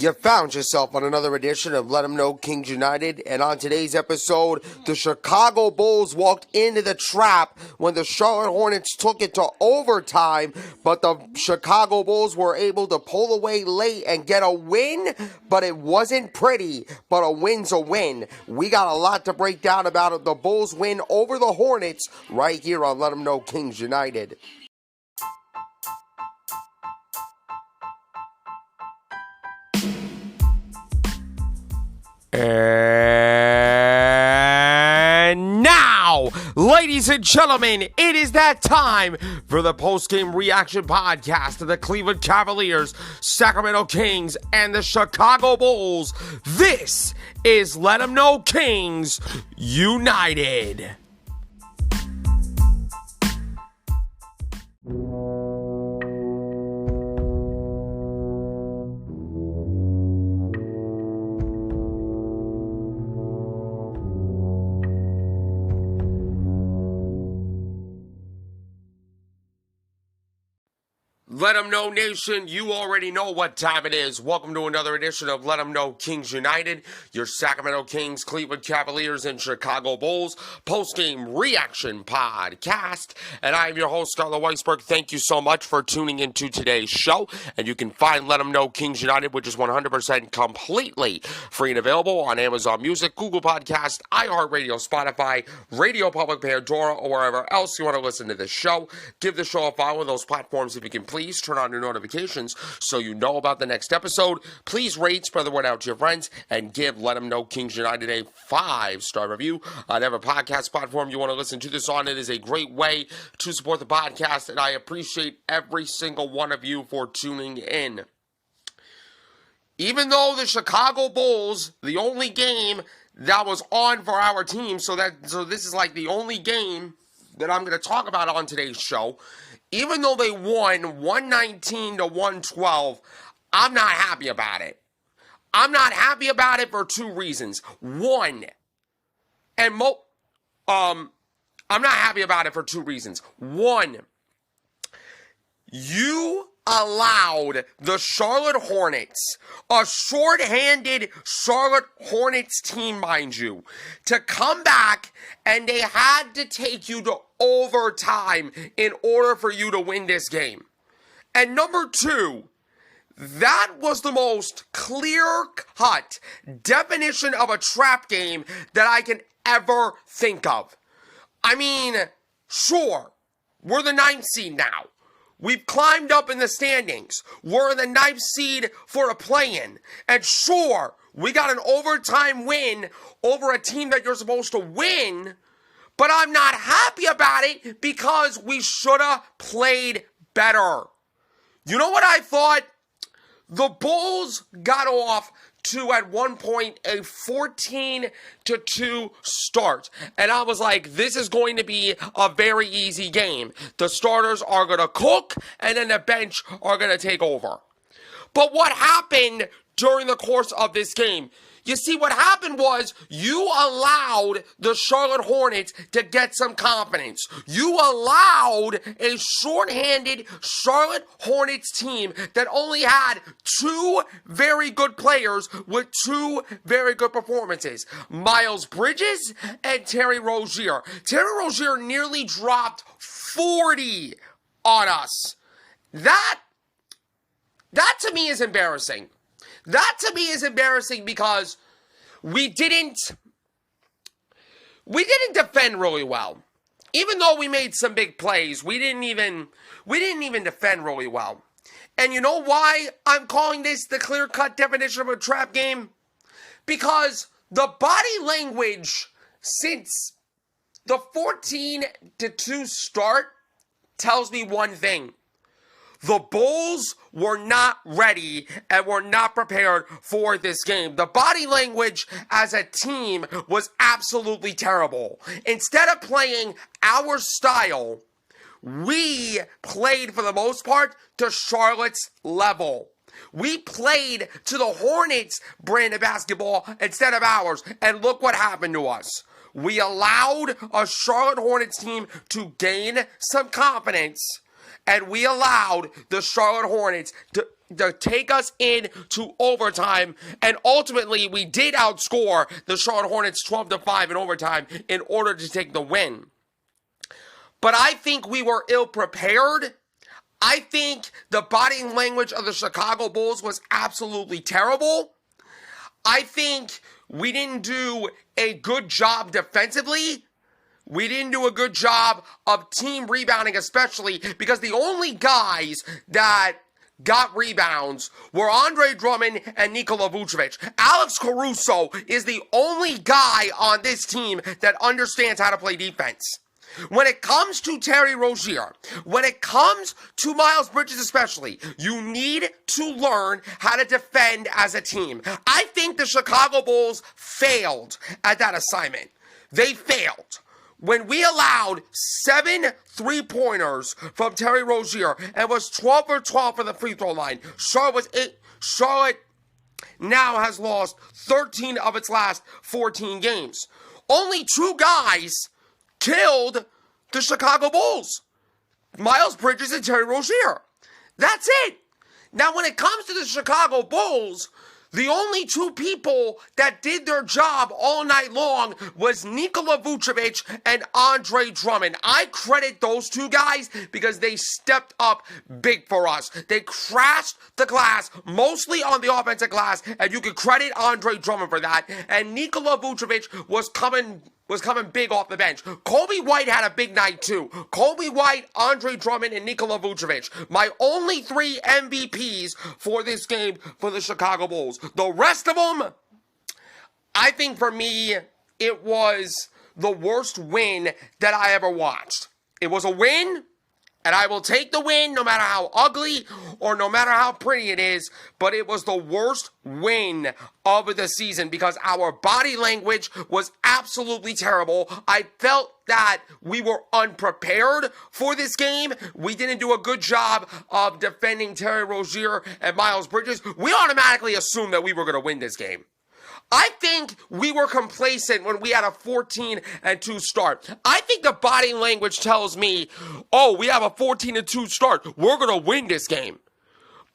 You found yourself on another edition of Let 'em Know Kings United, and on today's episode, the Chicago Bulls walked into the trap when the Charlotte Hornets took it to overtime, but the Chicago Bulls were able to pull away late and get a win, but it wasn't pretty, but a win's a win. We got a lot to break down about the Bulls win over the Hornets right here on Let 'em Know Kings United. And now, ladies and gentlemen, it is that time for the post-game reaction podcast of the Cleveland Cavaliers, Sacramento Kings, and the Chicago Bulls. This is Let 'em Know Kings United. Let 'em know, Nation. You already know what time it is. Welcome to another edition of Let 'em Know Kings United, your Sacramento Kings, Cleveland Cavaliers, and Chicago Bulls post-game reaction podcast. And I am your host, Scarlett Weisberg. Thank you so much for tuning into today's show. And you can find Let 'em Know Kings United, which is 100% completely free and available on Amazon Music, Google Podcast, iHeartRadio, Spotify, Radio Public, Pandora, or wherever else you want to listen to this show. Give the show a follow on those platforms if you can, please. Turn on your notifications so you know about the next episode. Please rate, spread the word out to your friends, and give Let 'em Know Kings United a 5-star review on whatever podcast platform you want to listen to this on. It is a great way to support the podcast, and I appreciate every single one of you for tuning in. Even though the Chicago Bulls, the only game that was on for our team, so this is like the only game that I'm going to talk about on today's show. Even though they won 119 to 112, I'm not happy about it. I'm not happy about it for two reasons. One, I'm not happy about it for two reasons. One, you allowed the Charlotte Hornets, a shorthanded Charlotte Hornets team, mind you, to come back, and they had to take you to overtime in order for you to win this game. And number two, that was the most clear-cut definition of a trap game that I can ever think of. I mean, sure, we're the 9th seed now. We've climbed up in the standings. We're in the 9th seed for a play-in. And sure, we got an overtime win over a team that you're supposed to win, but I'm not happy about it because we should have played better. You know what I thought? The Bulls got off to, at one point, a 14-2 start. And I was like, this is going to be a very easy game. The starters are going to cook, and then the bench are going to take over. But what happened during the course of this game? You see, what happened was you allowed the Charlotte Hornets to get some confidence. You allowed a shorthanded Charlotte Hornets team that only had two very good players with two very good performances. Miles Bridges and Terry Rozier. Terry Rozier nearly dropped 40 on us. That to me is embarrassing. That to me is embarrassing because we didn't defend really well. Even though we made some big plays, we didn't even defend really well. And you know why I'm calling this the clear-cut definition of a trap game? Because the body language since the 14-2 start tells me one thing. The Bulls were not ready and were not prepared for this game. The body language as a team was absolutely terrible. Instead of playing our style, we played, for the most part, to Charlotte's level. We played to the Hornets brand of basketball instead of ours. And look what happened to us. We allowed a Charlotte Hornets team to gain some confidence. and we allowed the Charlotte Hornets to take us into overtime, and ultimately we did outscore the Charlotte Hornets 12-5 in overtime in order to take the win. But I think we were ill-prepared. I think the body language of the Chicago Bulls was absolutely terrible. I think we didn't do a good job defensively. We didn't do a good job of team rebounding, especially because the only guys that got rebounds were Andre Drummond and Nikola Vucevic. Alex Caruso is the only guy on this team that understands how to play defense. When it comes to Terry Rozier, when it comes to Miles Bridges especially, you need to learn how to defend as a team. I think the Chicago Bulls failed at that assignment. They failed. When we allowed 7 3-pointers from Terry Rozier and was 12 for 12 for the free throw line, Charlotte now has lost 13 of its last 14 games. Only 2 guys killed the Chicago Bulls: Miles Bridges and Terry Rozier. That's it. Now, when it comes to the Chicago Bulls, the only 2 people that did their job all night long was Nikola Vucevic and Andre Drummond. I credit those 2 guys because they stepped up big for us. They crashed the glass, mostly on the offensive glass, and you can credit Andre Drummond for that. And Nikola Vucevic was coming big off the bench. Kobe White had a big night too. Kobe White, Andre Drummond, and Nikola Vucevic. My only 3 MVPs for this game for the Chicago Bulls. The rest of them, I think for me, it was the worst win that I ever watched. It was a win, and I will take the win no matter how ugly or no matter how pretty it is, but it was the worst win of the season because our body language was absolutely terrible. I felt that we were unprepared for this game. We didn't do a good job of defending Terry Rozier and Miles Bridges. We automatically assumed that we were going to win this game. I think we were complacent when we had a 14-2 start. I think the body language tells me, oh, we have a 14-2 start. We're going to win this game.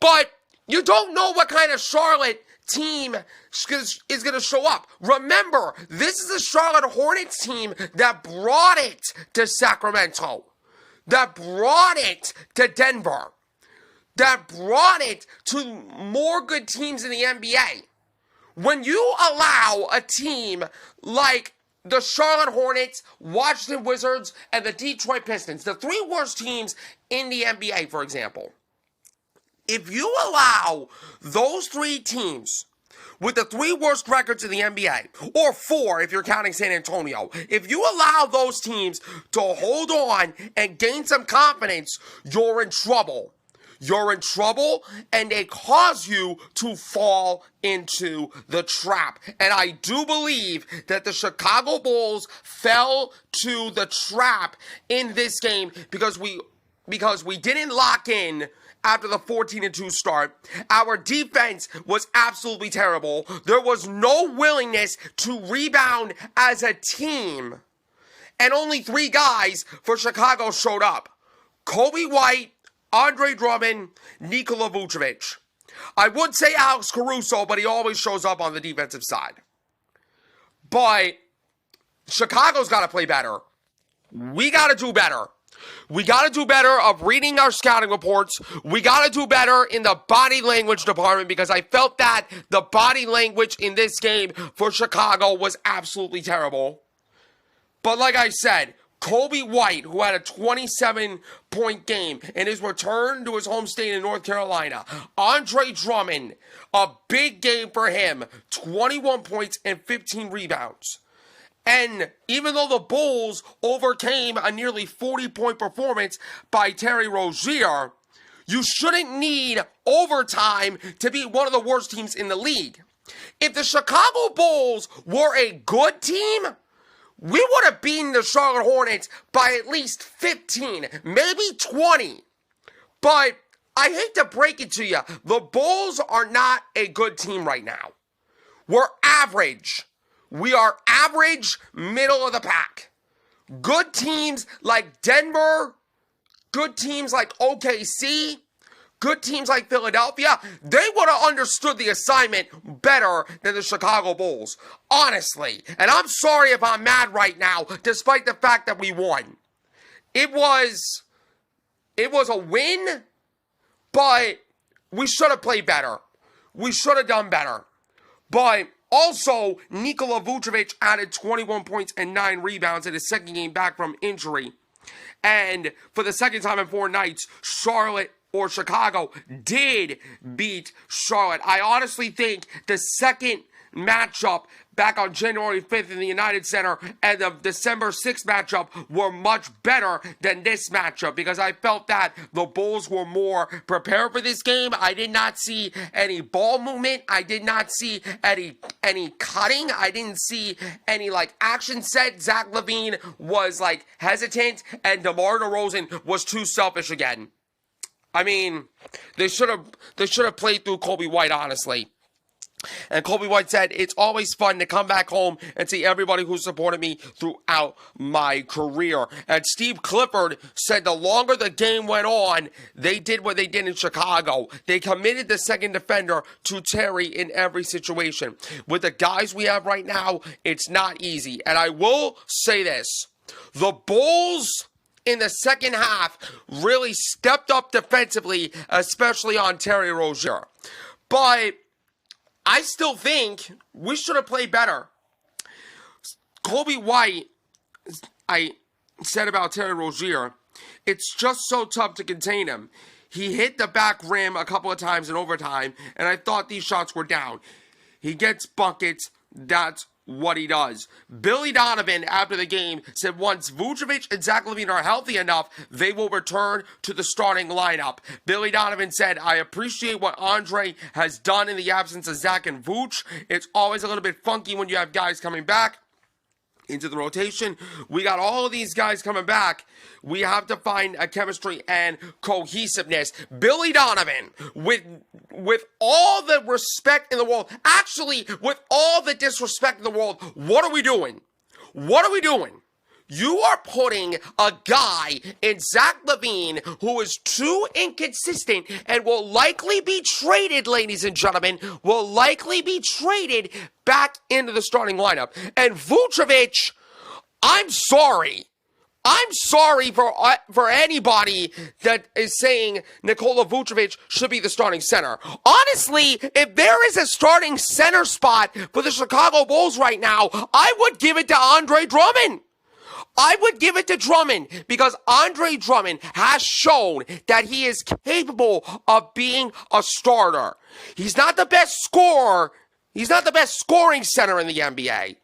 But you don't know what kind of Charlotte team is going to show up. Remember, this is the Charlotte Hornets team that brought it to Sacramento, that brought it to Denver, that brought it to more good teams in the NBA. When you allow a team like the Charlotte Hornets, Washington Wizards, and the Detroit Pistons, the 3 worst teams in the NBA, for example, if you allow those 3 teams with the 3 worst records in the NBA, or 4 if you're counting San Antonio, if you allow those teams to hold on and gain some confidence, you're in trouble. You're in trouble, and they cause you to fall into the trap. And I do believe that the Chicago Bulls fell to the trap in this game because we didn't lock in after the 14-2 start. Our defense was absolutely terrible. There was no willingness to rebound as a team. And only 3 guys for Chicago showed up: Kobe White, Andre Drummond, Nikola Vucevic. I would say Alex Caruso, but he always shows up on the defensive side. But Chicago's got to play better. We got to do better. We got to do better of reading our scouting reports. We got to do better in the body language department because I felt that the body language in this game for Chicago was absolutely terrible. But like I said, Kobe White, who had a 27-point game in his return to his home state in North Carolina. Andre Drummond, a big game for him, 21 points and 15 rebounds. And even though the Bulls overcame a nearly 40-point performance by Terry Rozier, you shouldn't need overtime to be one of the worst teams in the league. If the Chicago Bulls were a good team, we would have beaten the Charlotte Hornets by at least 15, maybe 20. But I hate to break it to you, the Bulls are not a good team right now. We're average. We are average, middle of the pack. Good teams like Denver, good teams like OKC, good teams like Philadelphia, they would have understood the assignment better than the Chicago Bulls. Honestly. And I'm sorry if I'm mad right now, despite the fact that we won. It was a win, but we should have played better. We should have done better. But also, Nikola Vucevic added 21 points and 9 rebounds in his second game back from injury. And for the second time in 4 nights, Chicago did beat Charlotte. I honestly think the second matchup back on January 5th in the United Center and the December 6th matchup were much better than this matchup because I felt that the Bulls were more prepared for this game. I did not see any ball movement. I did not see any cutting. I didn't see any action set. Zach LaVine was hesitant and DeMar DeRozan was too selfish again. I mean, they should have played through Kobe White, honestly. And Kobe White said, it's always fun to come back home and see everybody who supported me throughout my career. And Steve Clifford said the longer the game went on, they did what they did in Chicago. They committed the second defender to Terry in every situation. With the guys we have right now, it's not easy. And I will say this. The Bulls in the second half really stepped up defensively, especially on Terry Rozier. But I still think we should have played better. Kobe White, I said about Terry Rozier, it's just so tough to contain him. He hit the back rim a couple of times in overtime, and I thought these shots were down. He gets buckets. That's what he does. Billy Donovan, after the game, said once Vucevic and Zach LaVine are healthy enough, they will return to the starting lineup. Billy Donovan said, I appreciate what Andre has done in the absence of Zach and Vooch. It's always a little bit funky when you have guys coming back into the rotation. We got all of these guys coming back. We have to find a chemistry and cohesiveness. Billy Donovan, with all the respect in the world, actually, with all the disrespect in the world, what are we doing? What are we doing? You are putting a guy in Zach LaVine who is too inconsistent and will likely be traded, ladies and gentlemen, will likely be traded back into the starting lineup. And Vucevic, I'm sorry. I'm sorry for anybody that is saying Nikola Vucevic should be the starting center. Honestly, if there is a starting center spot for the Chicago Bulls right now, I would give it to Andre Drummond. I would give it to Drummond because Andre Drummond has shown that he is capable of being a starter. He's not the best scorer. He's not the best scoring center in the NBA.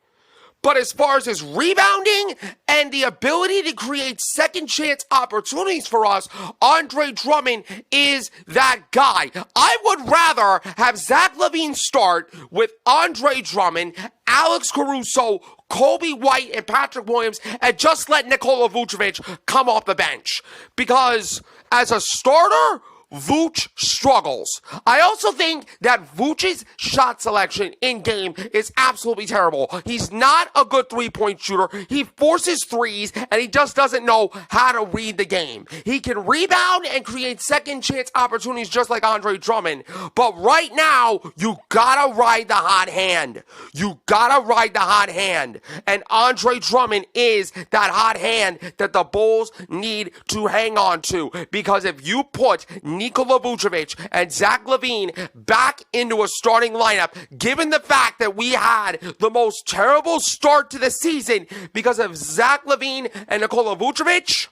But as far as his rebounding and the ability to create second chance opportunities for us, Andre Drummond is that guy. I would rather have Zach LaVine start with Andre Drummond, Alex Caruso, Kobe White, and Patrick Williams, and just let Nikola Vucevic come off the bench. Because as a starter, Vooch struggles. I also think that Vooch's shot selection in game is absolutely terrible. He's not a good three-point shooter. He forces threes, and he just doesn't know how to read the game. He can rebound and create second-chance opportunities just like Andre Drummond, but right now, you gotta ride the hot hand. You gotta ride the hot hand, and Andre Drummond is that hot hand that the Bulls need to hang on to, because if you put Nikola Vucevic and Zach LaVine back into a starting lineup, given the fact that we had the most terrible start to the season because of Zach LaVine and Nikola Vucevic,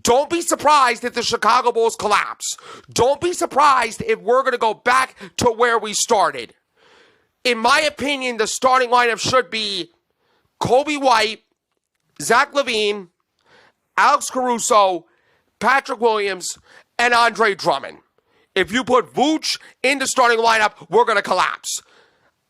don't be surprised if the Chicago Bulls collapse. Don't be surprised if we're going to go back to where we started. In my opinion, the starting lineup should be Kobe White, Zach LaVine, Alex Caruso, Patrick Williams, and Andre Drummond. If you put Vooch in the starting lineup, we're going to collapse.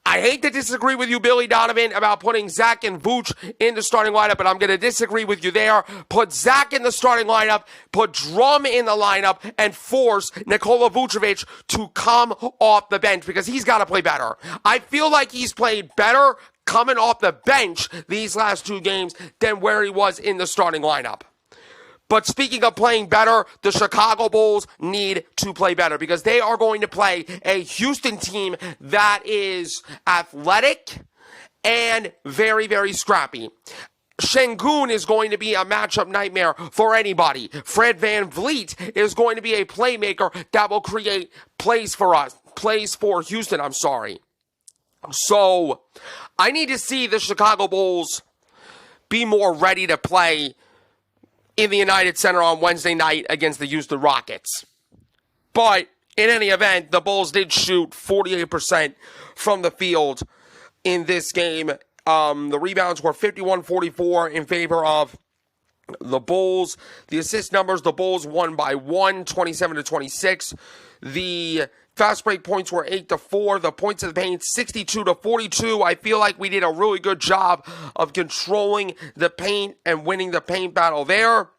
I hate to disagree with you, Billy Donovan, about putting Zach and Vooch in the starting lineup, but I'm going to disagree with you there. Put Zach in the starting lineup, put Drum in the lineup, and force Nikola Vucevic to come off the bench because he's got to play better. I feel like he's played better coming off the bench these last 2 games than where he was in the starting lineup. But speaking of playing better, the Chicago Bulls need to play better because they are going to play a Houston team that is athletic and very, very scrappy. Şengün is going to be a matchup nightmare for anybody. Fred VanVleet is going to be a playmaker that will create plays for Houston, So, I need to see the Chicago Bulls be more ready to play in the United Center on Wednesday night against the Houston Rockets. But, in any event, the Bulls did shoot 48% from the field in this game. The rebounds were 51-44 in favor of the Bulls. The assist numbers, the Bulls won by 27-26. The fast break points were 8-4. The points of the paint, 62-42. I feel like we did a really good job of controlling the paint and winning the paint battle there.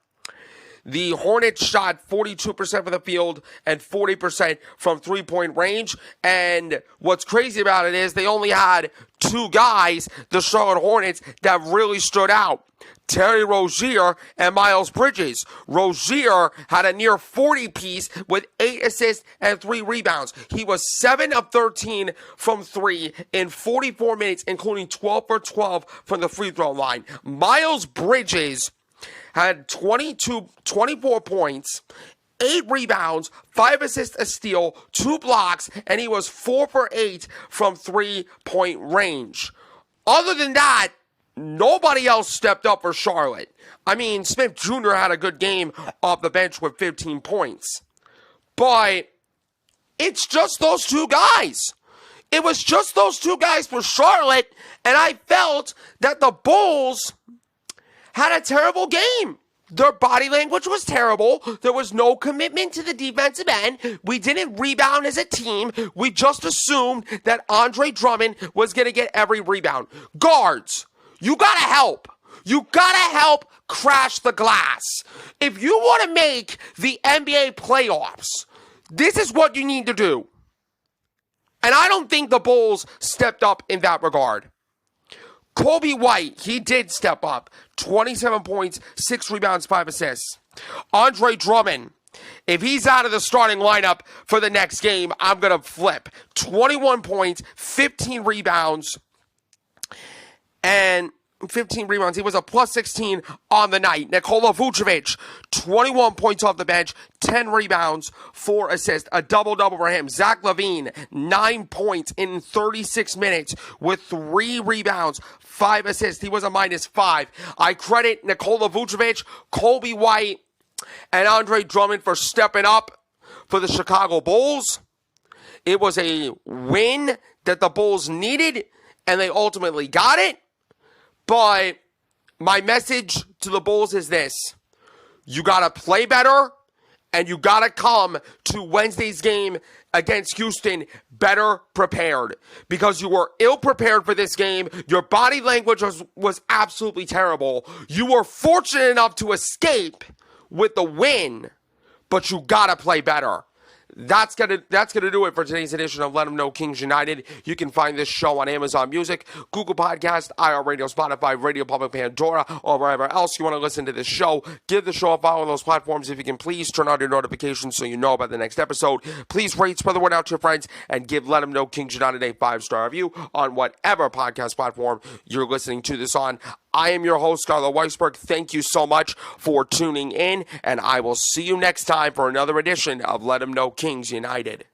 The Hornets shot 42% from the field and 40% from three-point range. And what's crazy about it is they only had two guys, the Charlotte Hornets, that really stood out. Terry Rozier and Miles Bridges. Rozier had a near 40-piece with 8 assists and 3 rebounds. He was 7 of 13 from 3 in 44 minutes, including 12 for 12 from the free throw line. Miles Bridges had 24 points, 8 rebounds, 5 assists, a steal, 2 blocks, and he was 4 for 8 from three-point range. Other than that, nobody else stepped up for Charlotte. I mean, Smith Jr. had a good game off the bench with 15 points. But it's just those two guys. It was just those two guys for Charlotte, and I felt that the Bulls had a terrible game. Their body language was terrible. There was no commitment to the defensive end. We didn't rebound as a team. We just assumed that Andre Drummond was going to get every rebound. Guards, you got to help. You got to help crash the glass. If you want to make the NBA playoffs, this is what you need to do. And I don't think the Bulls stepped up in that regard. Kobe White, he did step up. 27 points, 6 rebounds, 5 assists. Andre Drummond, if he's out of the starting lineup for the next game, I'm going to flip. 21 points, 15 rebounds, and 15 rebounds. He was a plus 16 on the night. Nikola Vucevic, 21 points off the bench, 10 rebounds, 4 assists, a double-double for him. Zach LaVine, 9 points in 36 minutes with 3 rebounds, 5 assists. He was a -5. I credit Nikola Vucevic, Kobe White, and Andre Drummond for stepping up for the Chicago Bulls. It was a win that the Bulls needed, and they ultimately got it. But my message to the Bulls is this. You got to play better, and you got to come to Wednesday's game against Houston better prepared. Because you were ill-prepared for this game. Your body language was absolutely terrible. You were fortunate enough to escape with the win, but you got to play better. That's gonna do it for today's edition of Let 'Em Know Kings United. You can find this show on Amazon Music, Google Podcast, iHeartRadio, Spotify, Radio Public, Pandora, or wherever else you want to listen to this show. Give the show a follow on those platforms if you can. Please turn on your notifications so you know about the next episode. Please rate, spread the word out to your friends, and give Let 'Em Know Kings United a 5-star review on whatever podcast platform you're listening to this on. I am your host, Scarlett Weisberg. Thank you so much for tuning in, and I will see you next time for another edition of Let 'Em Know Kings United.